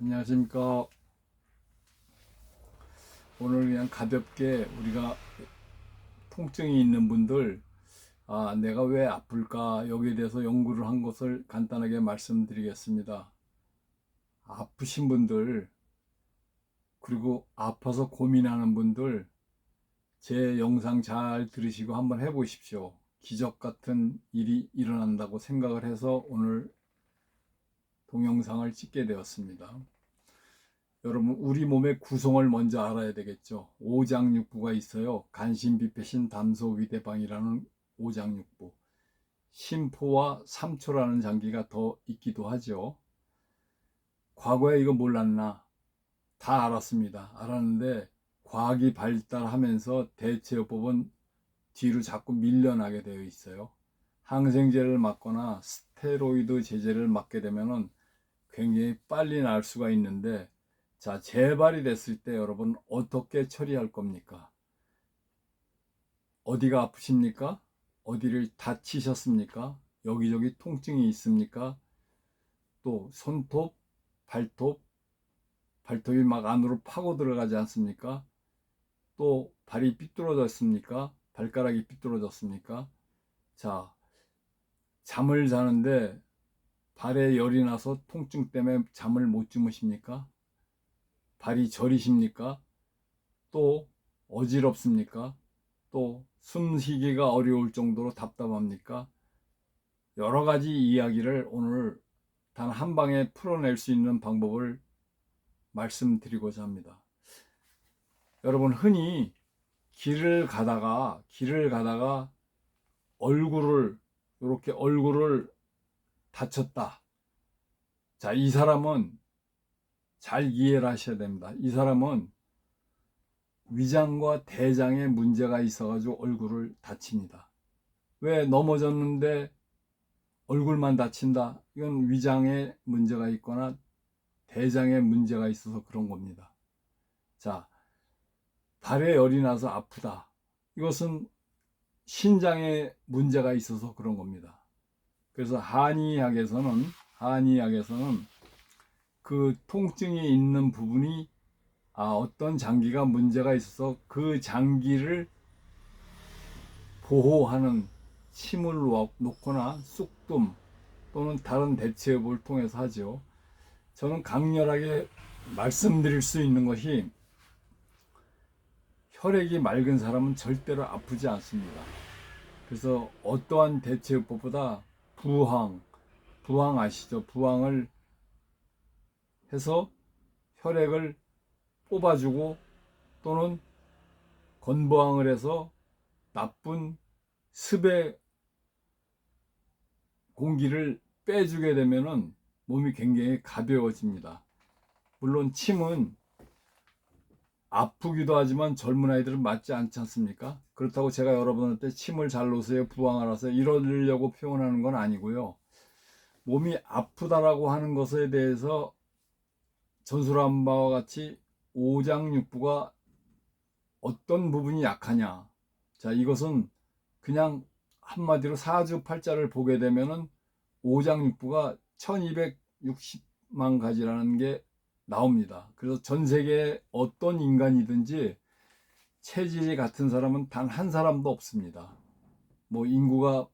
안녕하십니까. 오늘 그냥 가볍게 우리가 통증이 있는 분들, 내가 왜 아플까? 여기에 대해서 연구를 한 것을 간단하게 말씀드리겠습니다. 아프신 분들, 그리고 아파서 고민하는 분들, 제 영상 잘 들으시고 한번 해보십시오. 기적 같은 일이 일어난다고 생각을 해서 오늘 동영상을 찍게 되었습니다. 여러분, 우리 몸의 구성을 먼저 알아야 되겠죠. 오장육부가 있어요. 간신비패신 담소위대방이라는 오장육부, 심포와 삼초라는 장기가 더 있기도 하죠. 과거에 이거 몰랐나? 다 알았습니다. 알았는데 과학이 발달하면서 대체요법은 뒤로 자꾸 밀려나게 되어 있어요. 항생제를 맞거나 스테로이드 제제를 맞게 되면은 굉장히 빨리 날 수가 있는데, 자, 재발이 됐을 때 여러분 어떻게 처리할 겁니까? 어디가 아프십니까? 어디를 다치셨습니까? 여기저기 통증이 있습니까? 또 손톱, 발톱, 발톱이 막 안으로 파고 들어가지 않습니까? 또 발이 삐뚤어졌습니까? 발가락이 삐뚤어졌습니까? 자, 잠을 자는데 발에 열이 나서 통증 때문에 잠을 못 주무십니까? 발이 저리십니까? 또 어지럽습니까? 또 숨쉬기가 어려울 정도로 답답합니까? 여러 가지 이야기를 오늘 단 한 방에 풀어낼 수 있는 방법을 말씀드리고자 합니다. 여러분, 흔히 길을 가다가 얼굴을, 이렇게 얼굴을 다쳤다. 자, 이 사람은 잘 이해를 하셔야 됩니다. 이 사람은 위장과 대장에 문제가 있어가지고 얼굴을 다칩니다. 왜 넘어졌는데 얼굴만 다친다? 이건 위장에 문제가 있거나 대장에 문제가 있어서 그런 겁니다. 자, 발에 열이 나서 아프다. 이것은 신장에 문제가 있어서 그런 겁니다. 그래서 한의학에서는 그 통증이 있는 부분이 어떤 장기가 문제가 있어서 그 장기를 보호하는 침을 놓거나 쑥뜸 또는 다른 대체법을 통해서 하죠. 저는 강렬하게 말씀드릴 수 있는 것이, 혈액이 맑은 사람은 절대로 아프지 않습니다. 그래서 어떠한 대체요법보다 부항 아시죠? 부항을 해서 혈액을 뽑아주고, 또는 건부항을 해서 나쁜 습의 공기를 빼주게 되면은 몸이 굉장히 가벼워집니다. 물론 침은 아프기도 하지만 젊은 아이들은 맞지 않지 않습니까? 그렇다고 제가 여러분한테 침을 잘 놓으세요, 부항하라서 이러려고 표현하는 건 아니고요. 몸이 아프다라고 하는 것에 대해서 전술한 바와 같이 오장육부가 어떤 부분이 약하냐. 자, 이것은 그냥 한마디로 사주팔자를 보게 되면은 오장육부가 1260만 가지라는 게 나옵니다. 그래서 전 세계에 어떤 인간이든지 체질이 같은 사람은 단 한 사람도 없습니다. 뭐 인구가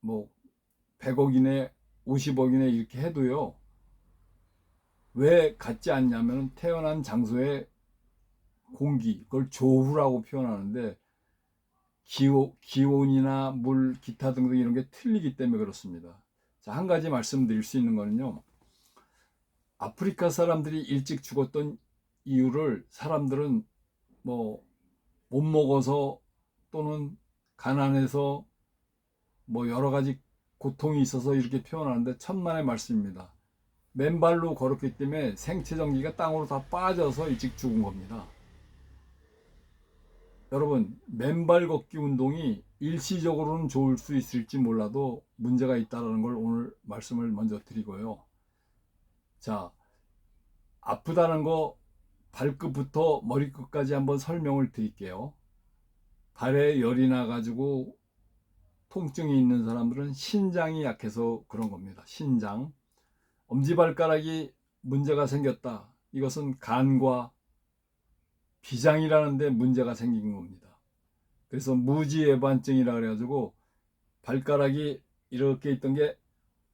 뭐 100억이네 50억이네 이렇게 해도요, 왜 같지 않냐면 태어난 장소의 공기, 그걸 조후라고 표현하는데, 기온이나 물, 기타 등등 이런 게 틀리기 때문에 그렇습니다. 자, 한 가지 말씀드릴 수 있는 거는요, 아프리카 사람들이 일찍 죽었던 이유를 사람들은 뭐 못 먹어서 또는 가난해서 뭐 여러 가지 고통이 있어서 이렇게 표현하는데, 천만의 말씀입니다. 맨발로 걸었기 때문에 생체 전기가 땅으로 다 빠져서 일찍 죽은 겁니다. 여러분, 맨발 걷기 운동이 일시적으로는 좋을 수 있을지 몰라도 문제가 있다는 걸 오늘 말씀을 먼저 드리고요. 자, 아프다는 거 발끝부터 머리끝까지 한번 설명을 드릴게요. 발에 열이 나가지고 통증이 있는 사람들은 신장이 약해서 그런 겁니다. 신장. 엄지발가락이 문제가 생겼다. 이것은 간과 비장이라는 데 문제가 생긴 겁니다. 그래서 무지외반증이라 그래가지고 발가락이 이렇게 있던 게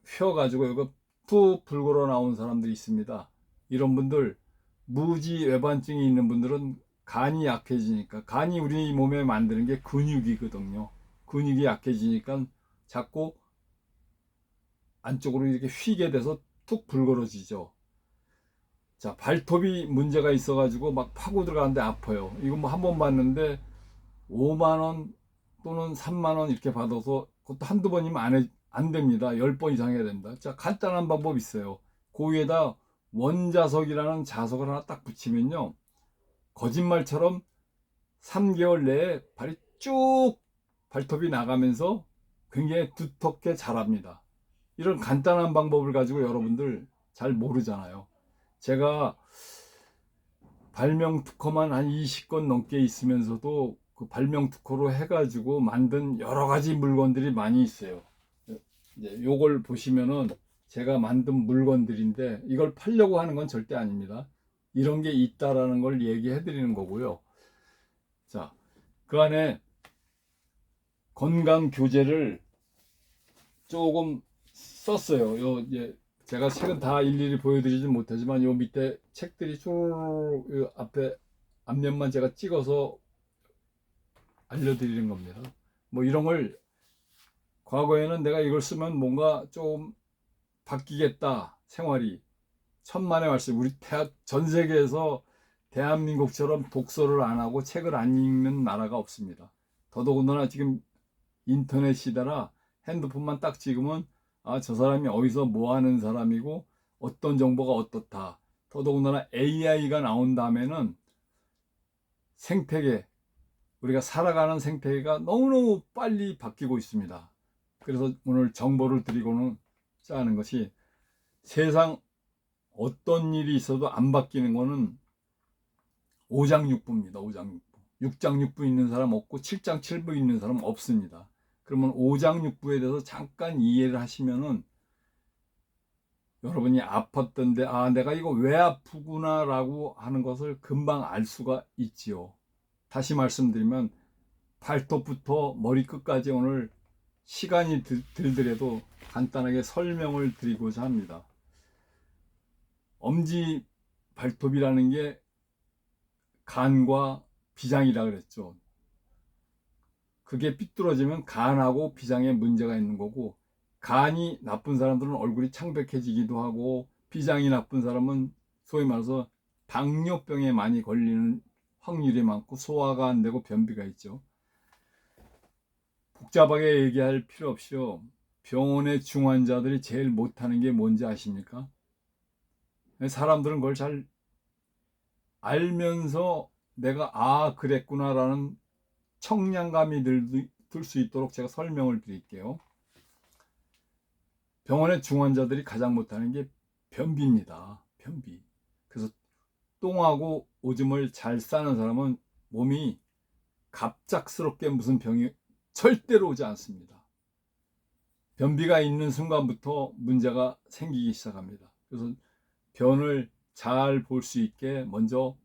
휘어가지고 이거 툭 불고러 나온 사람들이 있습니다. 이런 분들, 무지외반증이 있는 분들은 간이 약해지니까, 간이 우리 몸에 만드는 게 근육이거든요. 근육이 약해지니까 자꾸 안쪽으로 이렇게 휘게 돼서 툭 불거러지죠. 자, 발톱이 문제가 있어가지고 막 파고 들어가는데 아파요. 이거 뭐 한 번 봤는데 5만원 또는 3만원 이렇게 받아서 그것도 한두 번이면 안 됩니다. 10번 이상 해야 된다. 자, 간단한 방법 있어요. 그 위에다 원자석이라는 자석을 하나 딱 붙이면요. 거짓말처럼 3개월 내에 발이 쭉 발톱이 나가면서 굉장히 두텁게 자랍니다. 이런 간단한 방법을 가지고 여러분들 잘 모르잖아요. 제가 발명 특허만 한 20건 넘게 있으면서도 그 발명 특허로 해가지고 만든 여러 가지 물건들이 많이 있어요. 이제 요걸 보시면은 제가 만든 물건들인데 이걸 팔려고 하는 건 절대 아닙니다. 이런 게 있다라는 걸 얘기해 드리는 거고요. 자, 그 안에 건강 교재를 조금 썼어요. 요 이제 제가 책은 다 일일이 보여드리진 못하지만 요 밑에 책들이 쭉 앞에 앞면만 제가 찍어서 알려드리는 겁니다. 뭐 이런 걸 과거에는 내가 이걸 쓰면 뭔가 좀 바뀌겠다 생활이 천만의 말씀. 우리 전 세계에서 대한민국처럼 독서를 안 하고 책을 안 읽는 나라가 없습니다. 더더군다나 지금 인터넷 시대라 핸드폰만 딱 찍으면 아, 저 사람이 어디서 뭐 하는 사람이고 어떤 정보가 어떻다. 더더군다나 AI가 나온 다음에는 생태계, 우리가 살아가는 생태계가 너무너무 빨리 바뀌고 있습니다. 그래서 오늘 정보를 드리고는 하는 것이 세상 어떤 일이 있어도 안 바뀌는 거는 오장육부입니다. 오장육부. 6장육부 있는 사람 없고 7장칠부 있는 사람 없습니다. 그러면 오장육부에 대해서 잠깐 이해를 하시면은 여러분이 아팠던데 아 내가 이거 왜 아프구나 라고 하는 것을 금방 알 수가 있지요. 다시 말씀드리면 발톱부터 머리끝까지 오늘 시간이 들더라도 간단하게 설명을 드리고자 합니다. 엄지 발톱이라는 게 간과 비장이라 그랬죠. 그게 삐뚤어지면 간하고 비장에 문제가 있는 거고, 간이 나쁜 사람들은 얼굴이 창백해지기도 하고, 비장이 나쁜 사람은 소위 말해서 당뇨병에 많이 걸리는 확률이 많고 소화가 안 되고 변비가 있죠. 복잡하게 얘기할 필요 없이요. 병원의 중환자들이 제일 못하는 게 뭔지 아십니까? 사람들은 그걸 잘 알면서 내가 아 그랬구나라는 청량감이 들 수 있도록 제가 설명을 드릴게요. 병원의 중환자들이 가장 못하는 게 변비입니다. 변비. 그래서 똥하고 오줌을 잘 싸는 사람은 몸이 갑작스럽게 무슨 병이 절대로 오지 않습니다. 변비가 있는 순간부터 문제가 생기기 시작합니다. 그래서 변을 잘 볼 수 있게 먼저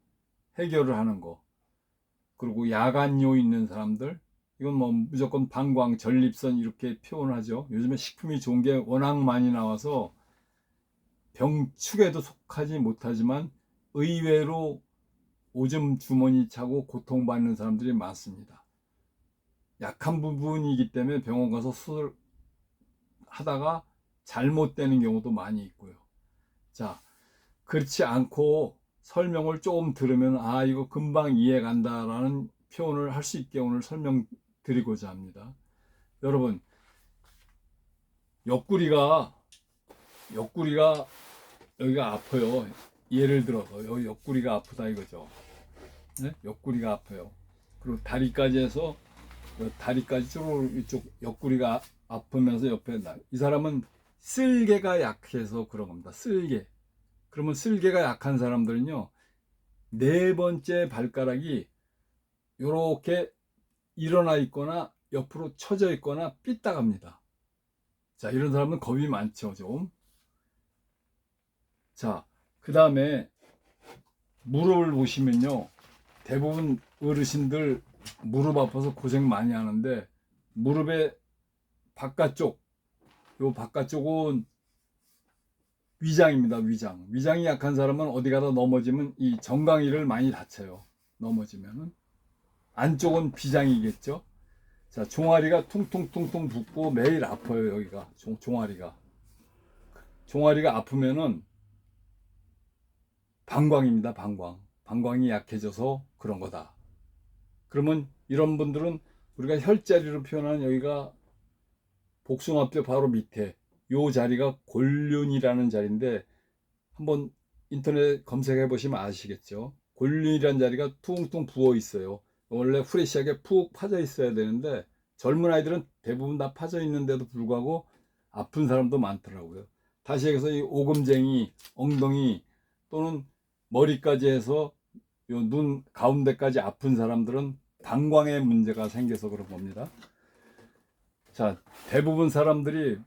해결을 하는 거. 그리고 야간요 있는 사람들, 이건 뭐 무조건 방광, 전립선 이렇게 표현하죠. 요즘에 식품이 좋은 게 워낙 많이 나와서 병축에도 속하지 못하지만 의외로 오줌 주머니 차고 고통받는 사람들이 많습니다. 약한 부분이기 때문에 병원 가서 수술하다가 잘못되는 경우도 많이 있고요. 자, 그렇지 않고 설명을 조금 들으면 아 이거 금방 이해 간다라는 표현을 할 수 있게 오늘 설명드리고자 합니다. 여러분 옆구리가 여기가 아파요. 예를 들어서 여기 옆구리가 아프다 이거죠. 네? 옆구리가 아파요. 그리고 다리까지 해서 다리까지 쭉 이쪽 옆구리가 아프면서 옆에 이 사람은 쓸개가 약해서 그런 겁니다. 쓸개. 그러면 쓸개가 약한 사람들은요, 네 번째 발가락이 이렇게 일어나 있거나 옆으로 처져 있거나 삐딱합니다. 자, 이런 사람은 겁이 많죠, 좀. 자, 그 다음에 무릎을 보시면요, 대부분 어르신들 무릎 아파서 고생 많이 하는데, 무릎의 바깥쪽, 요 바깥쪽은 위장입니다. 위장이 약한 사람은 어디 가다 넘어지면 이 정강이를 많이 다쳐요. 넘어지면은. 안쪽은 비장이겠죠. 자, 종아리가 퉁퉁퉁퉁 붓고 매일 아파요. 여기가 종아리가 아프면은 방광입니다. 방광이 약해져서 그런 거다. 그러면 이런 분들은 우리가 혈자리로 표현하는 여기가 복숭아뼈 바로 밑에 요 자리가 골륜이라는 자리인데, 한번 인터넷 검색해 보시면 아시겠죠. 골륜이라는 자리가 퉁퉁 부어 있어요. 원래 프레시하게 푹 파져 있어야 되는데, 젊은 아이들은 대부분 다 파져 있는데도 불구하고 아픈 사람도 많더라고요. 다시 얘기해서 이 오금쟁이, 엉덩이 또는 머리까지 해서 요 눈 가운데까지 아픈 사람들은 방광에 문제가 생겨서 그런 겁니다. 자, 대부분 사람들이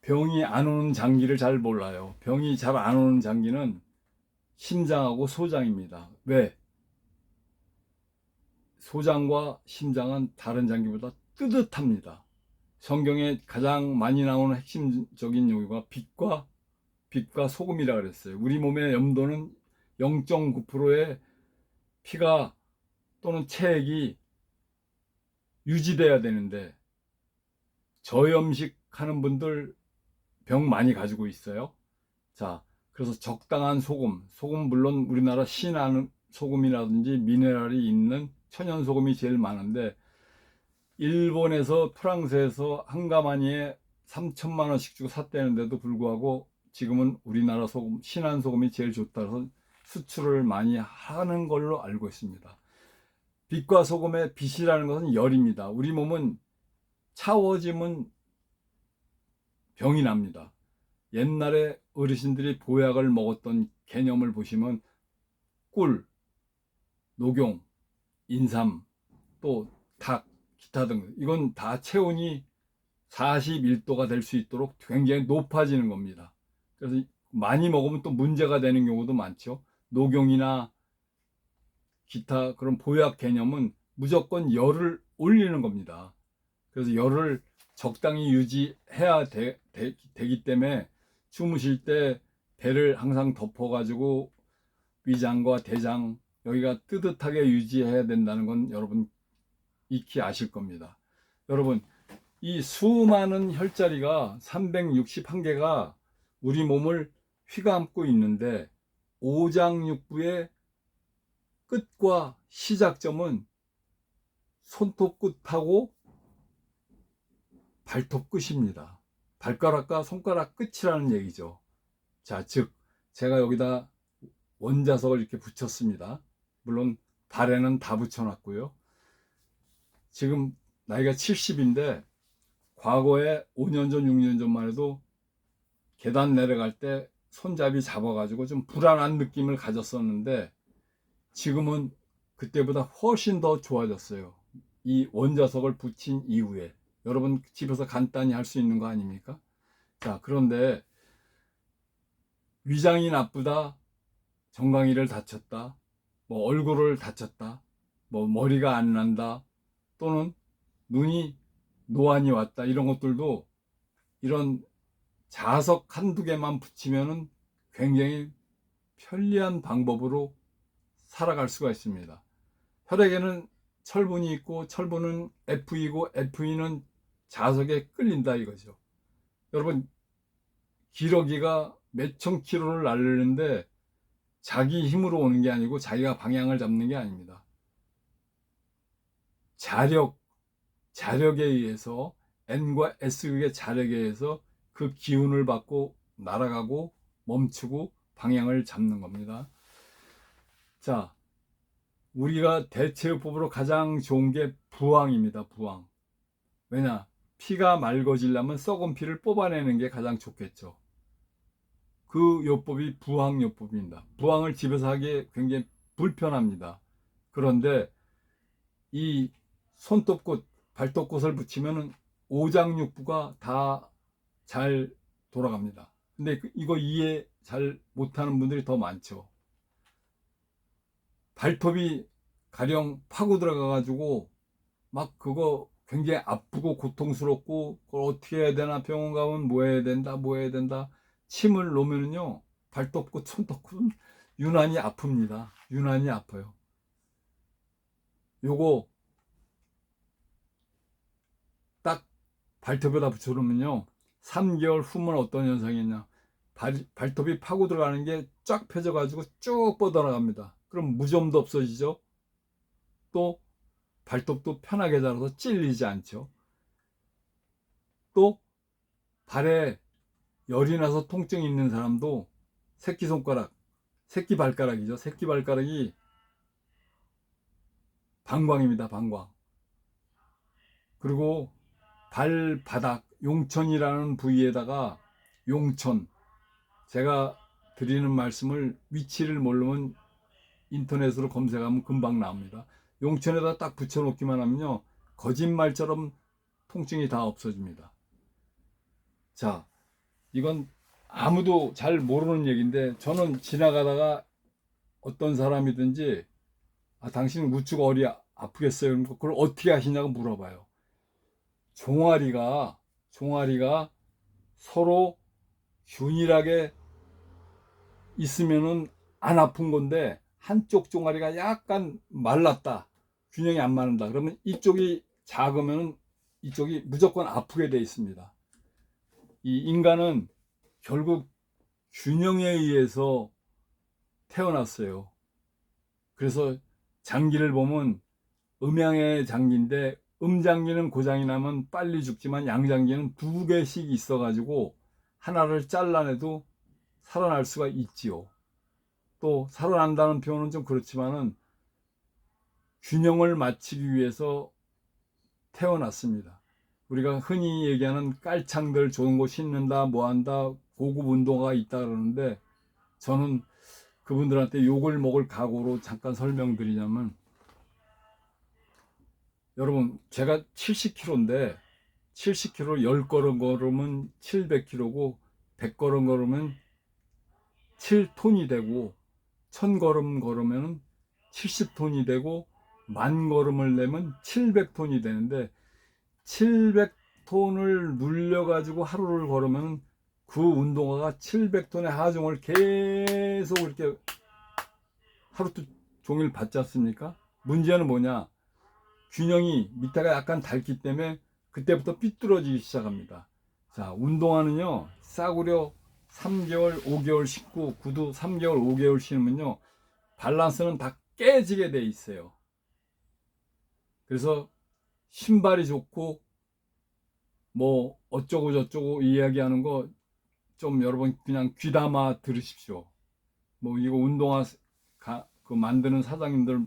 병이 안 오는 장기를 잘 몰라요. 병이 잘 안 오는 장기는 심장하고 소장입니다. 왜? 소장과 심장은 다른 장기보다 뜨뜻합니다. 성경에 가장 많이 나오는 핵심적인 용어가 빛과 소금이라 그랬어요. 우리 몸의 염도는 0.9%의 피가 또는 체액이 유지돼야 되는데, 저염식 하는 분들 병 많이 가지고 있어요. 자, 그래서 적당한 소금 물론 우리나라 신한 소금이라든지 미네랄이 있는 천연 소금이 제일 많은데, 일본에서 프랑스에서 한 가마니에 3천만 원씩 주고 샀다는데도 불구하고 지금은 우리나라 소금, 신한 소금이 제일 좋다서 수출을 많이 하는 걸로 알고 있습니다. 빛과 소금의 빛이라는 것은 열입니다. 우리 몸은 차워지면 병이 납니다. 옛날에 어르신들이 보약을 먹었던 개념을 보시면 꿀, 녹용, 인삼, 또 닭, 기타 등 이건 다 체온이 41도가 될 수 있도록 굉장히 높아지는 겁니다. 그래서 많이 먹으면 또 문제가 되는 경우도 많죠. 녹용이나 기타 그런 보약 개념은 무조건 열을 올리는 겁니다. 그래서 열을 적당히 유지해야 되기 때문에 주무실 때 배를 항상 덮어가지고 위장과 대장 여기가 뜨뜻하게 유지해야 된다는 건 여러분 익히 아실 겁니다. 여러분, 이 수많은 혈자리가 361개가 우리 몸을 휘감고 있는데, 오장육부의 끝과 시작점은 손톱 끝하고 발톱 끝입니다. 발가락과 손가락 끝이라는 얘기죠. 자, 즉 제가 여기다 원자석을 이렇게 붙였습니다. 물론 발에는 다 붙여놨고요. 지금 나이가 70인데 과거에 5년 전, 6년 전만 해도 계단 내려갈 때 손잡이 잡아가지고 좀 불안한 느낌을 가졌었는데, 지금은 그때보다 훨씬 더 좋아졌어요. 이 원자석을 붙인 이후에. 여러분 집에서 간단히 할 수 있는 거 아닙니까? 자, 그런데 위장이 나쁘다, 정강이를 다쳤다, 뭐 얼굴을 다쳤다, 뭐 머리가 안 난다, 또는 눈이 노안이 왔다, 이런 것들도 이런 자석 한두 개만 붙이면은 굉장히 편리한 방법으로 살아갈 수가 있습니다. 혈액에는 철분이 있고 철분은 F이고 F는 자석에 끌린다 이거죠. 여러분, 기러기가 몇천 킬로를 날르는데 자기 힘으로 오는 게 아니고 자기가 방향을 잡는 게 아닙니다. 자력에 의해서, N과 S극의 자력에 의해서 그 기운을 받고 날아가고 멈추고 방향을 잡는 겁니다. 자, 우리가 대체요법으로 가장 좋은 게 부항입니다. 부항. 왜냐? 피가 맑아지려면 썩은 피를 뽑아내는 게 가장 좋겠죠. 그 요법이 부항요법입니다. 부항을 집에서 하기 굉장히 불편합니다. 그런데 이 손톱끝, 발톱끝을 붙이면 오장육부가 다 잘 돌아갑니다. 근데 이거 이해 잘 못하는 분들이 더 많죠. 발톱이 가령 파고 들어가가지고 막 그거 굉장히 아프고 고통스럽고 그걸 어떻게 해야 되나, 병원 가면 뭐 해야 된다 뭐 해야 된다. 침을 놓으면요 발톱고 손톱고 유난히 아픕니다. 유난히 아파요. 요거 딱 발톱에다 붙여놓으면요 3개월 후면 어떤 현상이 있냐, 발톱이 파고 들어가는 게 쫙 펴져가지고 쭉 뻗어나갑니다. 그럼 무좀도 없어지죠. 또 발톱도 편하게 자라서 찔리지 않죠. 또 발에 열이 나서 통증이 있는 사람도 새끼손가락, 새끼발가락이죠. 새끼발가락이 방광입니다. 방광. 그리고 발바닥, 용천이라는 부위에다가, 용천, 제가 드리는 말씀을 위치를 모르면 인터넷으로 검색하면 금방 나옵니다. 용천에다 딱 붙여놓기만 하면요 거짓말처럼 통증이 다 없어집니다. 자, 이건 아무도 잘 모르는 얘기인데, 저는 지나가다가 어떤 사람이든지 당신 우측 어리 아프겠어요? 그걸 어떻게 하시냐고 물어봐요. 종아리가 서로 균일하게 있으면은 안 아픈 건데, 한쪽 종아리가 약간 말랐다, 균형이 안 맞는다, 그러면 이쪽이 작으면 이쪽이 무조건 아프게 돼 있습니다. 이 인간은 결국 균형에 의해서 태어났어요. 그래서 장기를 보면 음양의 장기인데, 음장기는 고장이 나면 빨리 죽지만 양장기는 2개씩 있어 가지고 하나를 잘라내도 살아날 수가 있지요. 또 살아난다는 표현은 좀 그렇지만은 균형을 맞추기 위해서 태어났습니다. 우리가 흔히 얘기하는 깔창들 좋은 거 신는다 뭐한다 고급 운동화가 있다 그러는데, 저는 그분들한테 욕을 먹을 각오로 잠깐 설명드리자면, 여러분 제가 70kg인데 70kg 10걸음 걸으면 700kg고 100걸음 걸으면 7톤이 되고 1000걸음 걸으면 70톤이 되고 10,000걸음을 내면 700톤이 되는데, 700톤을 눌려가지고 하루를 걸으면 그 운동화가 700톤의 하중을 계속 이렇게 하루 종일 받지 않습니까? 문제는 뭐냐, 균형이 밑에가 약간 닳기 때문에 그때부터 삐뚤어지기 시작합니다. 자, 운동화는요 싸구려 3개월 5개월 신고 구두 3개월 5개월 신으면요 밸런스는 다 깨지게 돼 있어요. 그래서 신발이 좋고 뭐 어쩌고 저쩌고 이야기하는 거 좀 여러분 그냥 귀담아 들으십시오. 뭐 이거 운동화 그 만드는 사장님들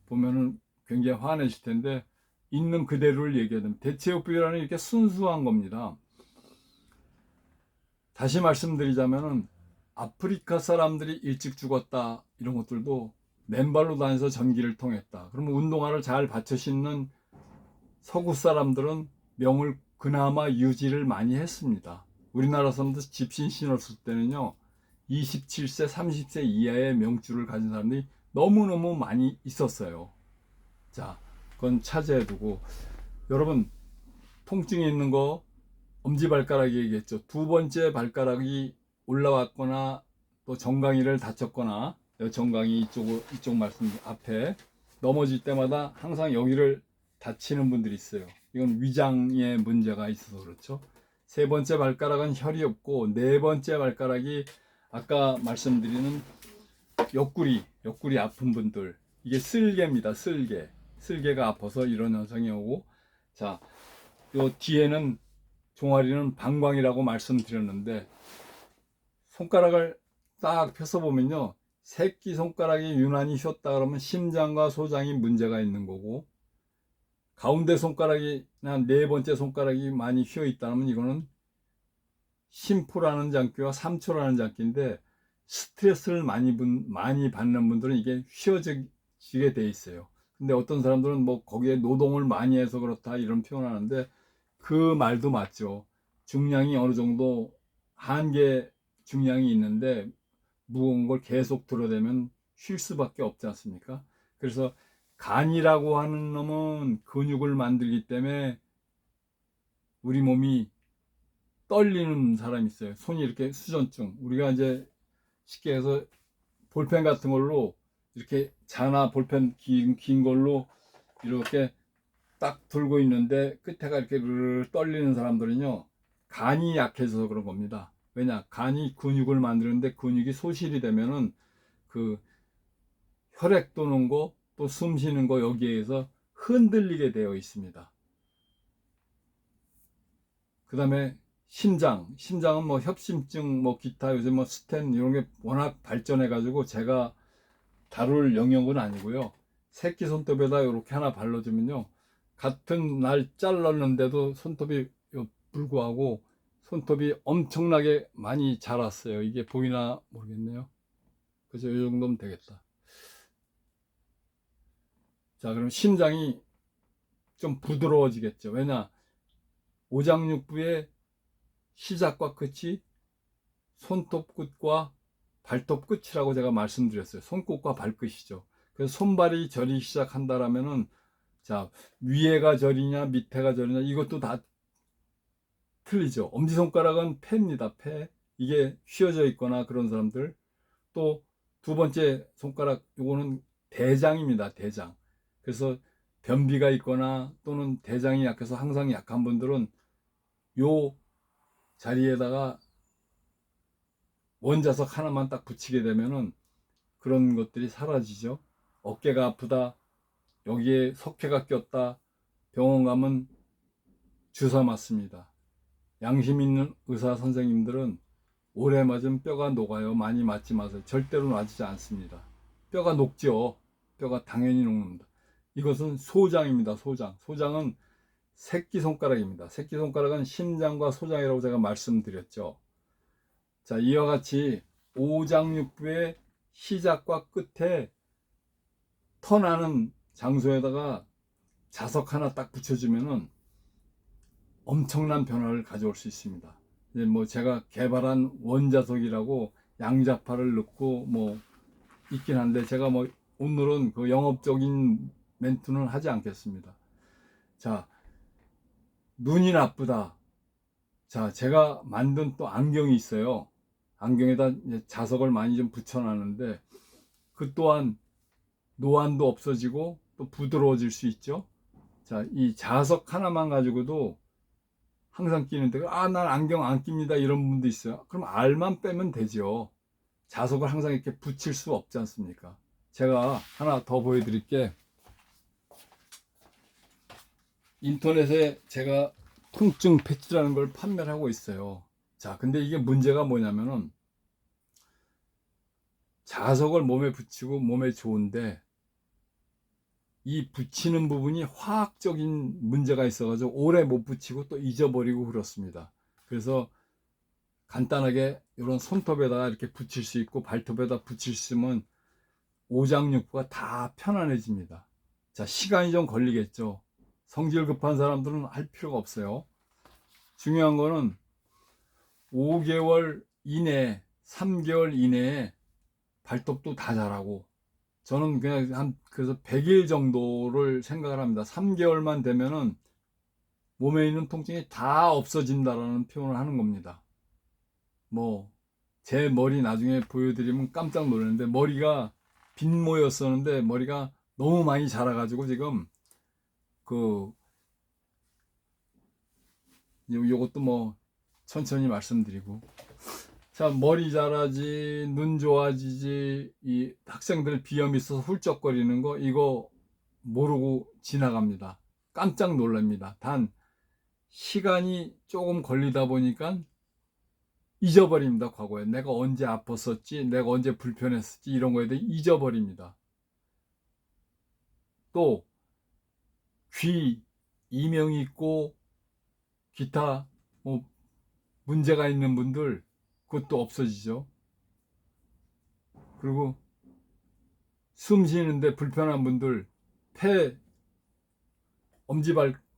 보면은 굉장히 화내실 텐데, 있는 그대로를 얘기해야 됩니다. 대체육비라는 이렇게 순수한 겁니다. 다시 말씀드리자면은 아프리카 사람들이 일찍 죽었다 이런 것들도 맨발로 다녀서 전기를 통했다. 그러면 운동화를 잘 받쳐 신는 서구 사람들은 명을 그나마 유지를 많이 했습니다. 우리나라 사람들 집신 신었을 때는요 27세 30세 이하의 명줄을 가진 사람들이 너무너무 많이 있었어요. 자, 그건 차지해두고, 여러분 통증이 있는 거 엄지발가락이 얘기했죠. 두 번째 발가락이 올라왔거나 또 정강이를 다쳤거나, 정강이 이쪽 말씀 앞에 넘어질 때마다 항상 여기를 다치는 분들이 있어요. 이건 위장에 문제가 있어서 그렇죠. 세 번째 발가락은 혈이 없고, 네 번째 발가락이 아까 말씀드리는 옆구리 아픈 분들, 이게 쓸개입니다. 쓸개가 아파서 이런 현상이 오고, 자, 요 뒤에는 종아리는 방광이라고 말씀드렸는데, 손가락을 딱 펴서 보면요 새끼 손가락이 유난히 휘었다 그러면 심장과 소장이 문제가 있는 거고, 가운데 손가락이나 네 번째 손가락이 많이 휘어 있다면 이거는 심포라는 장기와 삼초라는 장기인데, 스트레스를 많이 받는 분들은 이게 휘어지게 돼 있어요. 근데 어떤 사람들은 뭐 거기에 노동을 많이 해서 그렇다 이런 표현하는데, 그 말도 맞죠. 중량이 어느 정도 한계 중량이 있는데 무거운 걸 계속 들어대면 쉴 수밖에 없지 않습니까? 그래서 간이라고 하는 놈은 근육을 만들기 때문에 우리 몸이 떨리는 사람이 있어요. 손이 이렇게 수전증. 우리가 이제 쉽게 해서 볼펜 같은 걸로 이렇게 자나 볼펜 긴 걸로 이렇게 딱 들고 있는데 끝에가 이렇게 떨리는 사람들은요, 간이 약해져서 그런 겁니다. 왜냐? 간이 근육을 만드는데 근육이 소실이 되면은 그 혈액 도는 거, 또 숨 쉬는 거 여기에서 흔들리게 되어 있습니다. 그 다음에 심장은 뭐 협심증, 뭐 기타 요즘 뭐 스텐 이런 게 워낙 발전해 가지고 제가 다룰 영역은 아니고요. 새끼 손톱에다 이렇게 하나 발라주면요, 같은 날 잘랐는데도 손톱이 불구하고 손톱이 엄청나게 많이 자랐어요. 이게 보이나 모르겠네요. 그래서 이 정도면 되겠다. 자, 그럼 심장이 좀 부드러워지겠죠. 왜냐? 오장육부의 시작과 끝이 손톱 끝과 발톱 끝이라고 제가 말씀드렸어요. 손끝과 발끝이죠. 그래서 손발이 저리 시작한다라면은, 자, 위에가 저리냐 밑에가 저리냐 이것도 다 틀리죠. 엄지손가락은 폐입니다. 폐. 이게 휘어져 있거나 그런 사람들. 또 두 번째 손가락 요거는 대장입니다. 대장. 그래서 변비가 있거나 또는 대장이 약해서 항상 약한 분들은 요 자리에다가 원자석 하나만 딱 붙이게 되면은 그런 것들이 사라지죠. 어깨가 아프다, 여기에 석회가 꼈다, 병원 가면 주사 맞습니다. 양심 있는 의사 선생님들은 오래 맞으면 뼈가 녹아요. 많이 맞지 마세요. 절대로 놔지지 않습니다. 뼈가 녹죠. 뼈가 당연히 녹는다. 이것은 소장입니다. 소장은 새끼손가락입니다. 새끼손가락은 심장과 소장이라고 제가 말씀드렸죠. 자, 이와 같이 오장육부의 시작과 끝에 터나는 장소에다가 자석 하나 딱 붙여주면은 엄청난 변화를 가져올 수 있습니다. 이제 뭐 제가 개발한 원자석이라고 양자파를 넣고 뭐 있긴 한데, 제가 뭐 오늘은 그 영업적인 멘트는 하지 않겠습니다. 자, 눈이 나쁘다. 자, 제가 만든 또 안경이 있어요. 안경에다 이제 자석을 많이 좀 붙여놨는데 그 또한 노안도 없어지고 또 부드러워질 수 있죠. 자, 이 자석 하나만 가지고도 항상 끼는데, 난 안경 안 낍니다 이런 분도 있어요. 그럼 알만 빼면 되죠. 자석을 항상 이렇게 붙일 수 없지 않습니까? 제가 하나 더 보여드릴게. 인터넷에 제가 통증 패치라는 걸 판매를 하고 있어요. 자, 근데 이게 문제가 뭐냐면은, 자석을 몸에 붙이고 몸에 좋은데 이 붙이는 부분이 화학적인 문제가 있어가지고 오래 못 붙이고 또 잊어버리고 그렇습니다. 그래서 간단하게 이런 손톱에다가 이렇게 붙일 수 있고 발톱에다 붙일 수 있으면 오장육부가 다 편안해집니다. 자, 시간이 좀 걸리겠죠. 성질 급한 사람들은 할 필요가 없어요. 중요한 거는 5개월 이내, 3개월 이내에 발톱도 다 자라고, 저는 그냥 그래서 100일 정도를 생각을 합니다. 3개월만 되면은 몸에 있는 통증이 다 없어진다라는 표현을 하는 겁니다. 뭐, 제 머리 나중에 보여드리면 깜짝 놀랐는데, 머리가 빈모였었는데, 머리가 너무 많이 자라가지고, 지금, 요것도 뭐, 천천히 말씀드리고. 자, 머리 자라지, 눈 좋아지지, 이 학생들 비염 있어서 훌쩍거리는 거, 이거 모르고 지나갑니다. 깜짝 놀랍니다. 단, 시간이 조금 걸리다 보니까 잊어버립니다. 과거에 내가 언제 아팠었지, 내가 언제 불편했었지, 이런 거에 대해 잊어버립니다. 또 귀 이명이 있고 기타 뭐 문제가 있는 분들, 그것도 없어지죠. 그리고 숨 쉬는데 불편한 분들, 폐,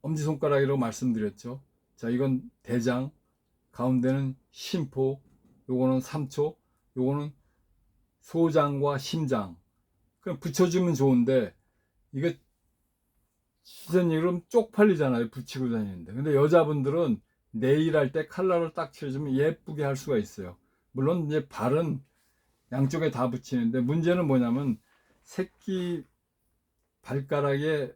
엄지손가락이라고 말씀드렸죠. 자, 이건 대장, 가운데는 심포, 요거는 3초, 요거는 소장과 심장. 그냥 붙여주면 좋은데, 이거 시선이 그럼 쪽팔리잖아요. 붙이고 다니는데. 근데 여자분들은 네일 할 때 칼라를 딱 칠해주면 예쁘게 할 수가 있어요. 물론 이제 발은 양쪽에 다 붙이는데, 문제는 뭐냐면 새끼 발가락에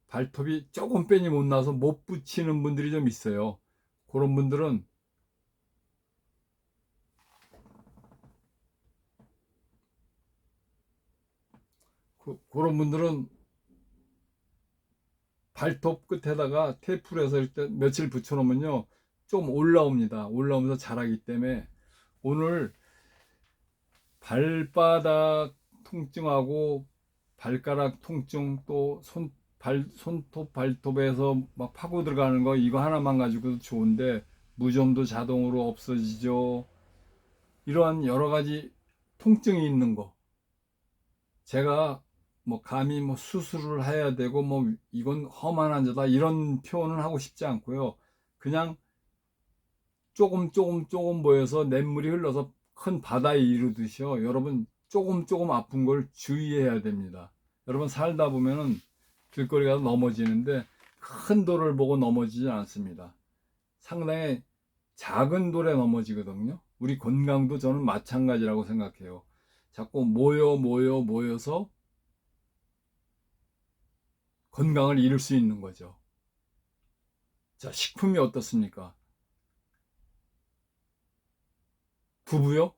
발톱이 조금 뺀이 못 나서 못 붙이는 분들이 좀 있어요. 그런 분들은 그런 분들은 발톱 끝에다가 테이프를 해서 일단 며칠 붙여놓으면요 좀 올라옵니다. 올라오면서 자라기 때문에 오늘 발바닥 통증하고 발가락 통증 또 손톱 발톱에서 막 파고 들어가는 거 이거 하나만 가지고도 좋은데 무좀도 자동으로 없어지죠. 이러한 여러 가지 통증이 있는 거 제가 뭐 감히 뭐 수술을 해야 되고 뭐 이건 험한 환자다 이런 표현은 하고 싶지 않고요. 그냥 조금 모여서 냇물이 흘러서 큰 바다에 이르듯이요. 여러분 조금 아픈 걸 주의해야 됩니다. 여러분 살다 보면은 길거리 가서 넘어지는데 큰 돌을 보고 넘어지지 않습니다. 상당히 작은 돌에 넘어지거든요. 우리 건강도 저는 마찬가지라고 생각해요. 자꾸 모여서 건강을 잃을 수 있는 거죠. 자, 식품이 어떻습니까? 두부요?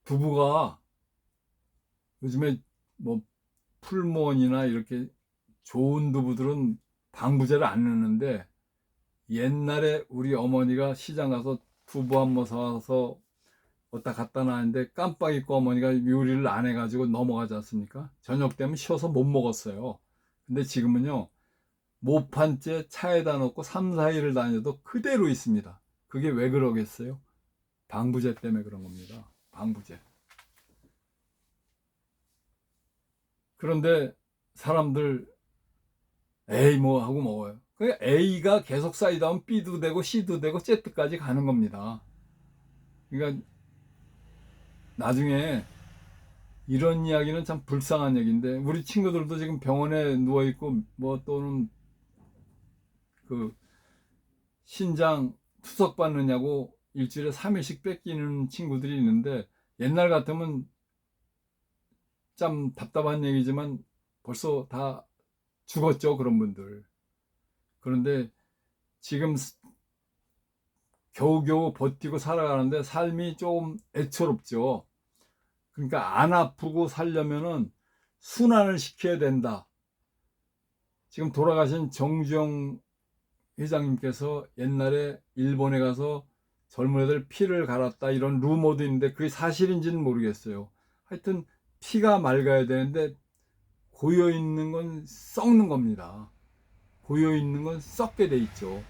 두부가 요즘에 뭐 풀무원이나 이렇게 좋은 두부들은 방부제를 안 넣는데 옛날에 우리 어머니가 시장 가서 두부 한 번 사와서 어디다 갖다 놨는데 깜빡 잊고 어머니가 요리를 안 해가지고 넘어가지 않습니까? 저녁 되면 쉬어서 못 먹었어요. 근데 지금은요 모판째 차에다 놓고 3, 4일을 다녀도 그대로 있습니다. 그게 왜 그러겠어요? 방부제 때문에 그런 겁니다. 방부제. 그런데 사람들 A 뭐 하고 먹어요. 그 A가 계속 쌓이다 보면 B도 되고 C도 되고 Z까지 가는 겁니다. 그러니까 나중에 이런 이야기는 참 불쌍한 얘기인데 우리 친구들도 지금 병원에 누워 있고 뭐 또는 그 신장 투석 받느냐고 일주일에 3일씩 뺏기는 친구들이 있는데 옛날 같으면 참 답답한 얘기지만 벌써 다 죽었죠, 그런 분들. 그런데 지금 겨우겨우 버티고 살아가는데 삶이 조금 애처롭죠. 그러니까 안 아프고 살려면은 순환을 시켜야 된다. 지금 돌아가신 정주영 회장님께서 옛날에 일본에 가서 젊은 애들 피를 갈았다 이런 루머도 있는데 그게 사실인지는 모르겠어요. 하여튼 피가 맑아야 되는데 고여 있는 건 썩는 겁니다. 고여 있는 건 썩게 돼 있죠.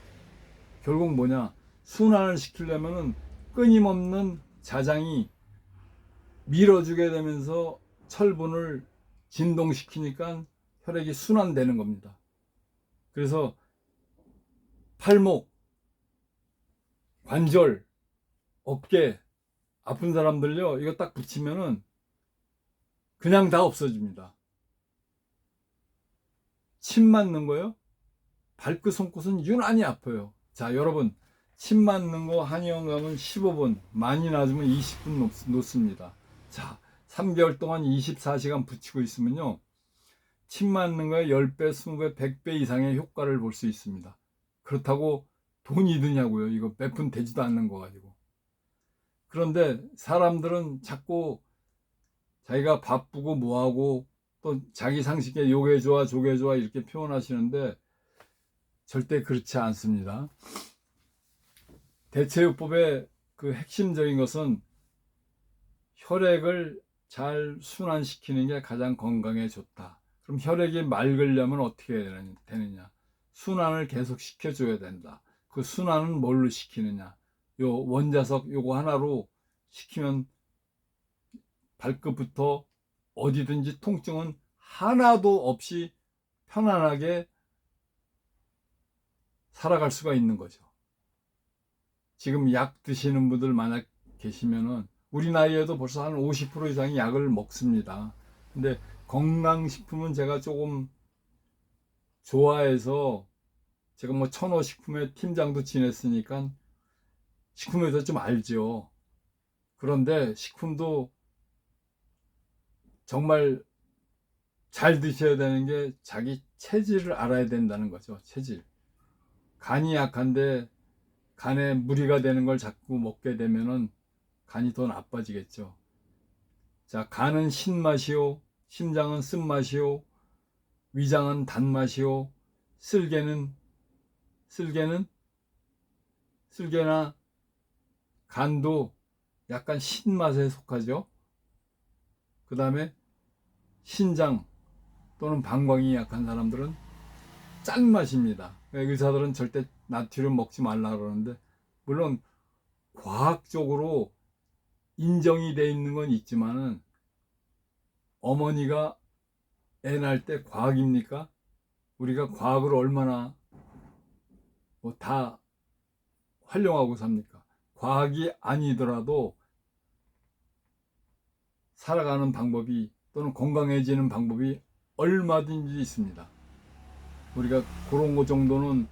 결국 뭐냐? 순환을 시키려면은 끊임없는 자장이 밀어주게 되면서 철분을 진동시키니까 혈액이 순환되는 겁니다. 그래서 팔목, 관절, 어깨 아픈 사람들요 이거 딱 붙이면은 그냥 다 없어집니다. 침 맞는 거요? 발끝 손끝은 유난히 아파요. 자 여러분 침 맞는 거 한의원 가면 15분 많이 낮으면 20분 놓습니다. 자 3개월 동안 24시간 붙이고 있으면요 침 맞는 거에 10배, 20배, 100배 이상의 효과를 볼 수 있습니다. 그렇다고 돈이 드냐고요. 이거 몇 푼 되지도 않는 거 가지고. 그런데 사람들은 자꾸 자기가 바쁘고 뭐하고 또 자기 상식에 요게 좋아 저게 좋아 이렇게 표현하시는데 절대 그렇지 않습니다. 대체요법의 그 핵심적인 것은 혈액을 잘 순환시키는 게 가장 건강에 좋다. 그럼 혈액이 맑으려면 어떻게 해야 되느냐? 순환을 계속 시켜줘야 된다. 그 순환은 뭘로 시키느냐? 요 원자석 요거 하나로 시키면 발끝부터 어디든지 통증은 하나도 없이 편안하게 살아갈 수가 있는 거죠. 지금 약 드시는 분들 만약 계시면은 우리 나이에도 벌써 한 50% 이상이 약을 먹습니다. 근데 건강식품은 제가 조금 좋아해서 제가 뭐 천호식품의 팀장도 지냈으니까 식품에 대해서 좀 알죠. 그런데 식품도 정말 잘 드셔야 되는 게 자기 체질을 알아야 된다는 거죠. 체질. 간이 약한데 간에 무리가 되는 걸 자꾸 먹게 되면은 간이 더 나빠지겠죠. 자, 간은 신맛이요, 심장은 쓴맛이요, 위장은 단맛이요, 쓸개는 쓸개는 쓸개나 간도 약간 신맛에 속하죠. 그 다음에 신장 또는 방광이 약한 사람들은 짠맛입니다. 의사들은 절대 나트륨 먹지 말라 그러는데, 물론 과학적으로 인정이 돼 있는 건 있지만은, 어머니가 애 낳을 때 과학입니까? 우리가 과학을 얼마나 뭐 다 활용하고 삽니까? 과학이 아니더라도 살아가는 방법이 또는 건강해지는 방법이 얼마든지 있습니다. 우리가 그런 거 정도는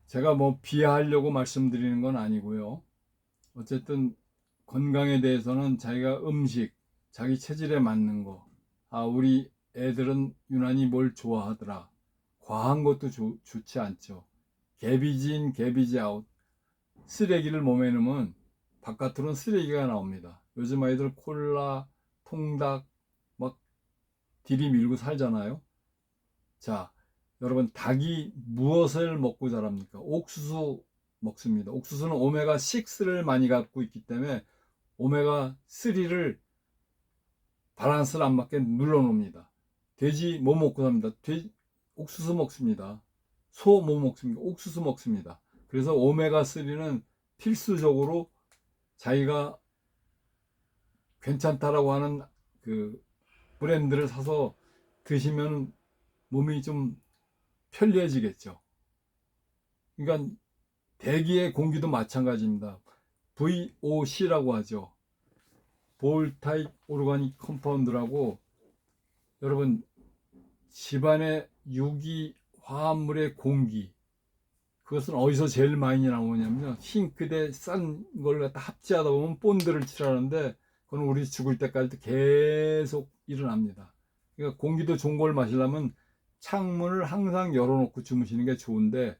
제가 뭐 비하하려고 말씀드리는 건 아니고요. 어쨌든 건강에 대해서는 자기가 음식, 자기 체질에 맞는 거, 아, 우리 애들은 유난히 뭘 좋아하더라. 과한 것도 좋지 않죠. 개비지 인, 개비지 아웃. 쓰레기를 몸에 넣으면 바깥으로는 쓰레기가 나옵니다. 요즘 아이들 콜라, 통닭 막 들이밀고 살잖아요. 자, 여러분, 닭이 무엇을 먹고 자랍니까? 옥수수 먹습니다. 옥수수는 오메가6를 많이 갖고 있기 때문에 오메가3를 밸런스를 안 맞게 눌러놓습니다. 돼지 뭐 먹고 삽니다. 옥수수 먹습니다. 소 뭐 먹습니까? 옥수수 먹습니다. 그래서 오메가3는 필수적으로 자기가 괜찮다라고 하는 그 브랜드를 사서 드시면 몸이 좀 편리해지겠죠. 그러니까 대기의 공기도 마찬가지입니다. VOC라고 하죠. 볼타입 오르가닉 컴파운드라고, 여러분, 집안의 유기 화합물의 공기, 그것은 어디서 제일 많이 나오냐면요, 싱크대 싼 걸 갖다 합치하다 보면 본드를 칠하는데 그건 우리 죽을 때까지 계속 일어납니다. 그러니까 공기도 좋은 걸 마시려면 창문을 항상 열어놓고 주무시는 게 좋은데,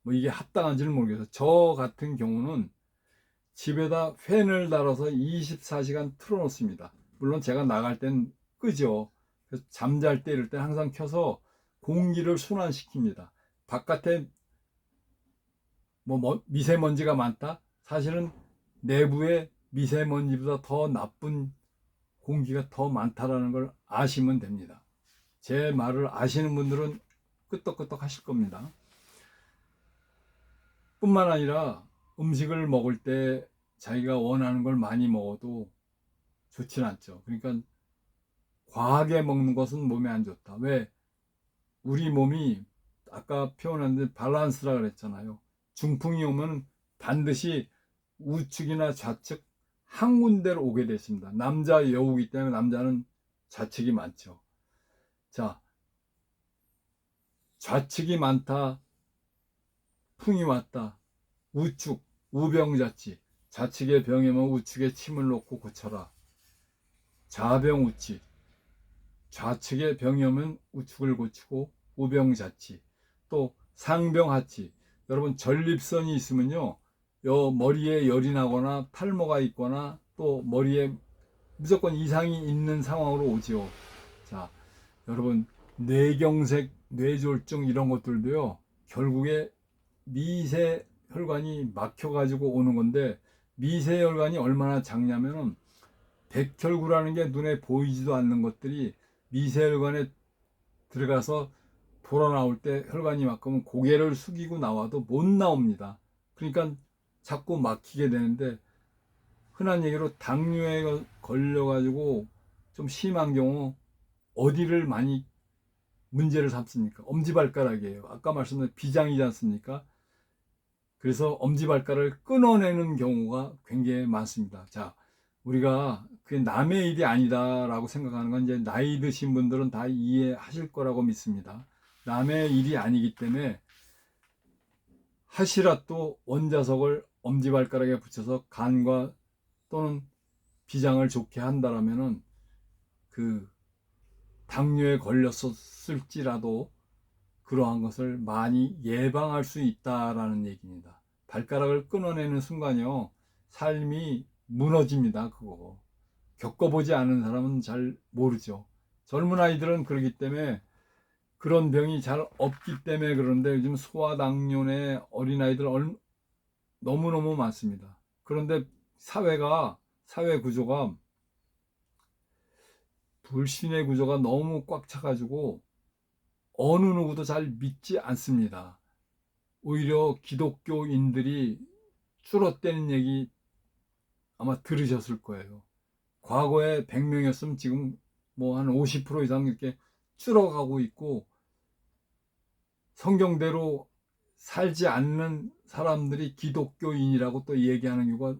뭐 이게 합당한지는 모르겠어요. 저 같은 경우는 집에다 팬을 달아서 24시간 틀어놓습니다. 물론 제가 나갈 땐 끄죠. 그래서 잠잘 때 이럴 때 항상 켜서 공기를 순환시킵니다. 바깥에 뭐 미세먼지가 많다? 사실은 내부에 미세먼지보다 더 나쁜 공기가 더 많다라는 걸 아시면 됩니다. 제 말을 아시는 분들은 끄떡끄떡 하실 겁니다. 뿐만 아니라 음식을 먹을 때 자기가 원하는 걸 많이 먹어도 좋진 않죠. 그러니까 과하게 먹는 것은 몸에 안 좋다. 왜? 우리 몸이 아까 표현했는데 밸런스라 그랬잖아요. 중풍이 오면 반드시 우측이나 좌측 한 군데로 오게 됐습니다. 남자 여우기 때문에 남자는 좌측이 많죠. 자, 좌측이 많다, 풍이 왔다, 우측, 우병자치. 좌측에 병이 오면 우측에 침을 놓고 고쳐라. 좌병우치. 좌측에 병이 오면 우측을 고치고 우병자치. 또 상병하치. 여러분, 전립선이 있으면요, 머리에 열이 나거나 탈모가 있거나 또 머리에 무조건 이상이 있는 상황으로 오죠. 자, 여러분, 뇌경색, 뇌졸중 이런 것들도요, 결국에 미세혈관이 막혀가지고 오는 건데, 미세혈관이 얼마나 작냐면은 백혈구라는 게 눈에 보이지도 않는 것들이 미세혈관에 들어가서 돌아 나올 때 혈관이 막히면 고개를 숙이고 나와도 못 나옵니다. 그러니까 자꾸 막히게 되는데, 흔한 얘기로 당뇨에 걸려가지고 좀 심한 경우 어디를 많이 문제를 삼습니까? 엄지발가락이에요. 아까 말씀드린 비장이지 않습니까? 그래서 엄지발가락을 끊어내는 경우가 굉장히 많습니다. 자, 우리가 그게 남의 일이 아니다라고 생각하는 건 이제 나이 드신 분들은 다 이해하실 거라고 믿습니다. 남의 일이 아니기 때문에 하시라도 원자석을 엄지발가락에 붙여서 간과 또는 비장을 좋게 한다라면은 그 당뇨에 걸렸었을지라도 그러한 것을 많이 예방할 수 있다라는 얘기입니다. 발가락을 끊어내는 순간요, 삶이 무너집니다. 그거 겪어보지 않은 사람은 잘 모르죠. 젊은 아이들은 그러기 때문에 그런 병이 잘 없기 때문에 그런데 요즘 소아당뇨의 어린아이들 너무너무 많습니다. 그런데 사회 구조가 불신의 구조가 너무 꽉 차가지고 어느 누구도 잘 믿지 않습니다. 오히려 기독교인들이 줄었다는 얘기 아마 들으셨을 거예요. 과거에 100명이었으면 지금 뭐 한 50% 이상 이렇게 줄어가고 있고, 성경대로 살지 않는 사람들이 기독교인이라고 또 얘기하는 이유가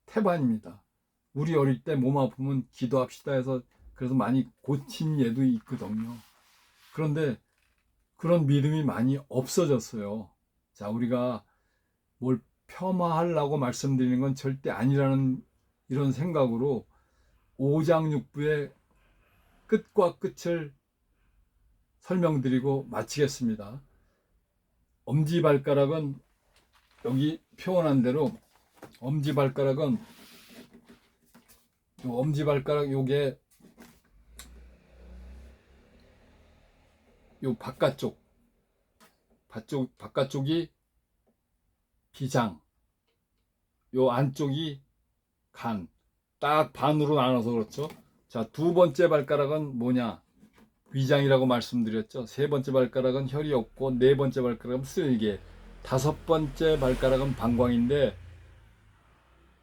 태반입니다. 우리 어릴 때 몸 아프면 기도합시다 해서 그래서 많이 고친 예도 있거든요. 그런데 그런 믿음이 많이 없어졌어요. 자, 우리가 뭘 폄하하려고 말씀드리는 건 절대 아니라는 이런 생각으로 5장 6부의 끝과 끝을 설명드리고 마치겠습니다. 엄지발가락은 여기 표현한 대로 엄지발가락은 엄지발가락 요게 요 바깥쪽이 비장, 요 안쪽이 간, 딱 반으로 나눠서 그렇죠. 자, 두 번째 발가락은 뭐냐? 위장이라고 말씀드렸죠. 세 번째 발가락은 혈이 없고, 네 번째 발가락은 쓸개, 다섯 번째 발가락은 방광인데,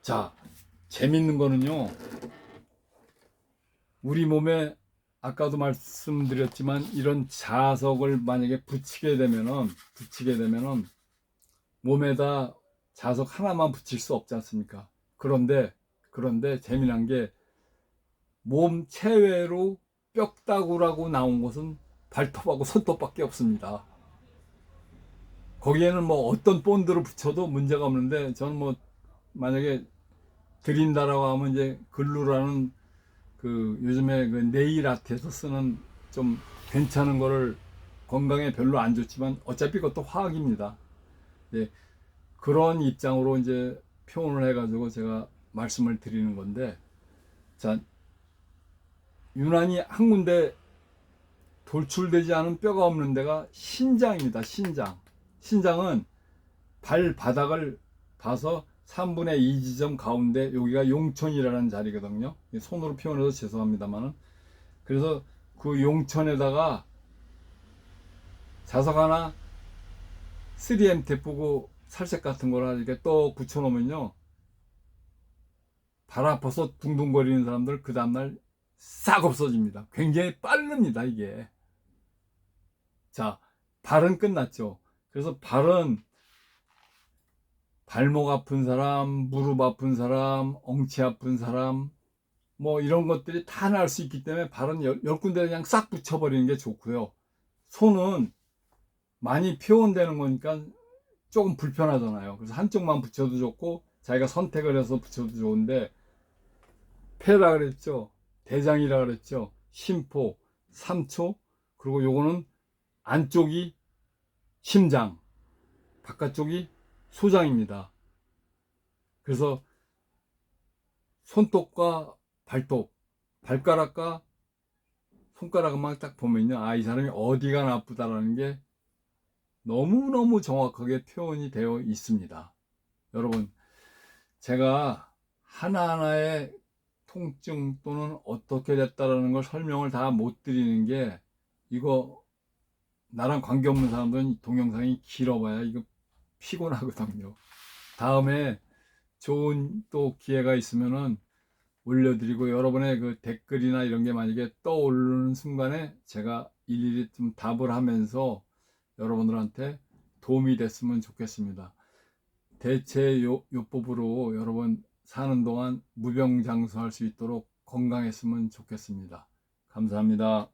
자, 재밌는 거는요, 우리 몸에 아까도 말씀드렸지만 이런 자석을 만약에 붙이게 되면은 몸에다 자석 하나만 붙일 수 없지 않습니까? 그런데 재미난 게 몸 체외로 뼈다구라고 나온 것은 발톱하고 손톱밖에 없습니다. 거기에는 뭐 어떤 본드를 붙여도 문제가 없는데, 저는 뭐 만약에 드린다라고 하면 이제 글루라는 그 요즘에 그 네일 아트에서 쓰는 좀 괜찮은 거를, 건강에 별로 안 좋지만 어차피 그것도 화학입니다. 네, 그런 입장으로 이제 표현을 해가지고 제가 말씀을 드리는 건데, 자, 유난히 한 군데 돌출되지 않은 뼈가 없는 데가 신장입니다. 신장은 발바닥을 봐서 3분의 2 지점 가운데 여기가 용천이라는 자리거든요. 손으로 표현해서 죄송합니다만은, 그래서 그 용천에다가 자석 하나 3M 테프고 살색 같은 거를 이렇게 또 붙여놓으면요, 발 아파서 둥둥거리는 사람들 그 다음날 싹 없어집니다. 굉장히 빠릅니다, 이게. 자, 발은 끝났죠. 그래서 발은 발목 아픈 사람, 무릎 아픈 사람, 엉치 아픈 사람, 뭐 이런 것들이 다 날 수 있기 때문에 발은 열 군데 그냥 싹 붙여버리는 게 좋고요. 손은 많이 표현되는 거니까 조금 불편하잖아요. 그래서 한쪽만 붙여도 좋고, 자기가 선택을 해서 붙여도 좋은데, 폐라 그랬죠, 대장이라 그랬죠, 심포, 삼초, 그리고 요거는 안쪽이 심장, 바깥쪽이 소장입니다. 그래서 손톱과 발톱, 발가락과 손가락만 딱 보면요, 아, 이 사람이 어디가 나쁘다라는 게 너무너무 정확하게 표현이 되어 있습니다. 여러분, 제가 하나하나의 통증 또는 어떻게 됐다라는 걸 설명을 다 못 드리는 게, 이거 나랑 관계없는 사람들은 동영상이 길어봐야 이거 피곤하거든요. 다음에 좋은 또 기회가 있으면은 올려드리고, 여러분의 그 댓글이나 이런 게 만약에 떠오르는 순간에 제가 일일이 좀 답을 하면서 여러분들한테 도움이 됐으면 좋겠습니다. 대체요법으로 여러분 사는 동안 무병장수할 수 있도록 건강했으면 좋겠습니다. 감사합니다.